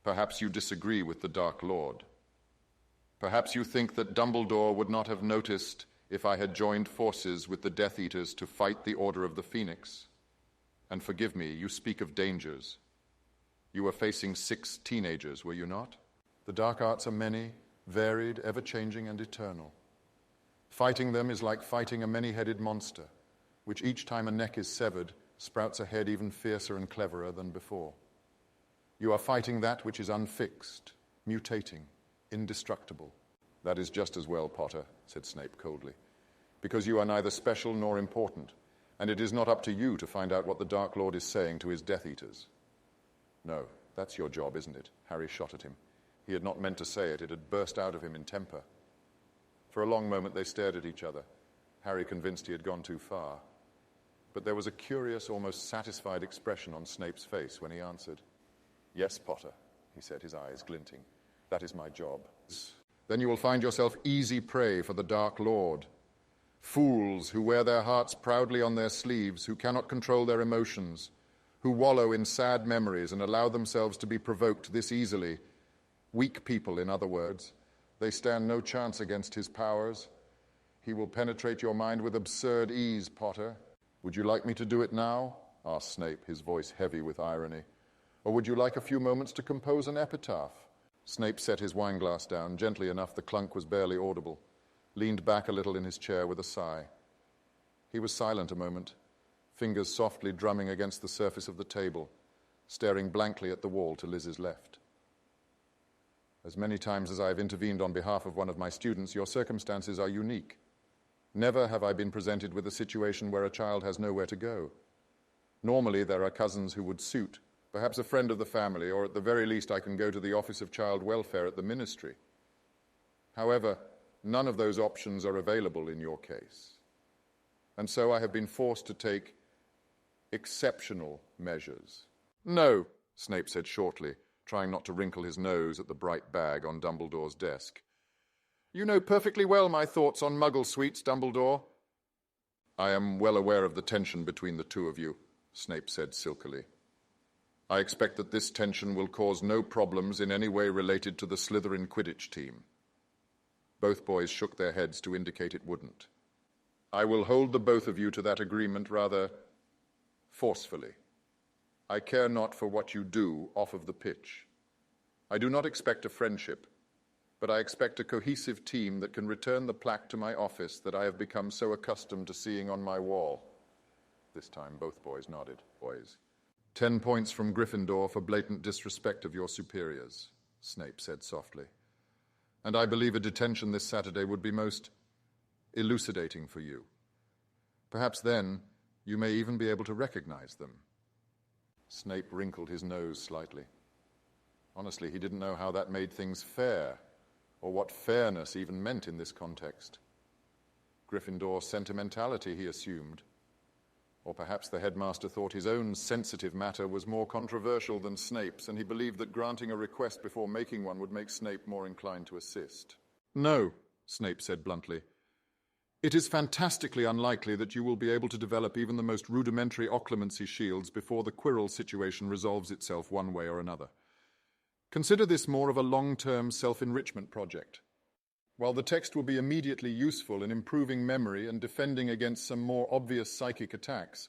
Perhaps you disagree with the Dark Lord. Perhaps you think that Dumbledore would not have noticed if I had joined forces with the Death Eaters to fight the Order of the Phoenix. And forgive me, you speak of dangers. You were facing 6 teenagers, were you not? The dark arts are many, varied, ever-changing, and eternal. Fighting them is like fighting a many-headed monster, which each time a neck is severed, sprouts a head even fiercer and cleverer than before. You are fighting that which is unfixed, mutating, indestructible. That is just as well, Potter, said Snape coldly, because you are neither special nor important, and it is not up to you to find out what the Dark Lord is saying to his Death Eaters. No, that's your job, isn't it? Harry shot at him. He had not meant to say it. It had burst out of him in temper. For a long moment they stared at each other, Harry convinced he had gone too far. But there was a curious, almost satisfied expression on Snape's face when he answered. Yes, Potter, he said, his eyes glinting. That is my job. Then you will find yourself easy prey for the Dark Lord. Fools who wear their hearts proudly on their sleeves, who cannot control their emotions, who wallow in sad memories and allow themselves to be provoked this easily. Weak people, in other words. They stand no chance against his powers. He will penetrate your mind with absurd ease, Potter. Would you like me to do it now? Asked Snape, his voice heavy with irony. Or would you like a few moments to compose an epitaph? Snape set his wineglass down, gently enough the clunk was barely audible, leaned back a little in his chair with a sigh. He was silent a moment, fingers softly drumming against the surface of the table, staring blankly at the wall to Liz's left. As many times as I have intervened on behalf of one of my students, your circumstances are unique. Never have I been presented with a situation where a child has nowhere to go. Normally, there are cousins who would suit, perhaps a friend of the family, or at the very least I can go to the Office of Child Welfare at the Ministry. However, none of those options are available in your case. And so I have been forced to take exceptional measures. No, Snape said shortly, trying not to wrinkle his nose at the bright bag on Dumbledore's desk. You know perfectly well my thoughts on Muggle sweets, Dumbledore. I am well aware of the tension between the two of you, Snape said silkily. I expect that this tension will cause no problems in any way related to the Slytherin Quidditch team. Both boys shook their heads to indicate it wouldn't. I will hold the both of you to that agreement rather forcefully. I care not for what you do off of the pitch. I do not expect a friendship, but I expect a cohesive team that can return the plaque to my office that I have become so accustomed to seeing on my wall. This time both boys nodded. Boys. 10 points from Gryffindor for blatant disrespect of your superiors, Snape said softly. And I believe a detention this Saturday would be most elucidating for you. Perhaps then you may even be able to recognize them. Snape wrinkled his nose slightly. Honestly, he didn't know how that made things fair, or what fairness even meant in this context. Gryffindor sentimentality, he assumed. Or perhaps the headmaster thought his own sensitive matter was more controversial than Snape's, and he believed that granting a request before making one would make Snape more inclined to assist. No, Snape said bluntly. It is fantastically unlikely that you will be able to develop even the most rudimentary occlumency shields before the Quirrell situation resolves itself one way or another. Consider this more of a long-term self-enrichment project. While the text will be immediately useful in improving memory and defending against some more obvious psychic attacks,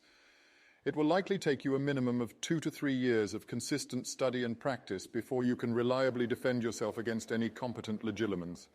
it will likely take you a minimum of 2 to 3 years of consistent study and practice before you can reliably defend yourself against any competent legilimens.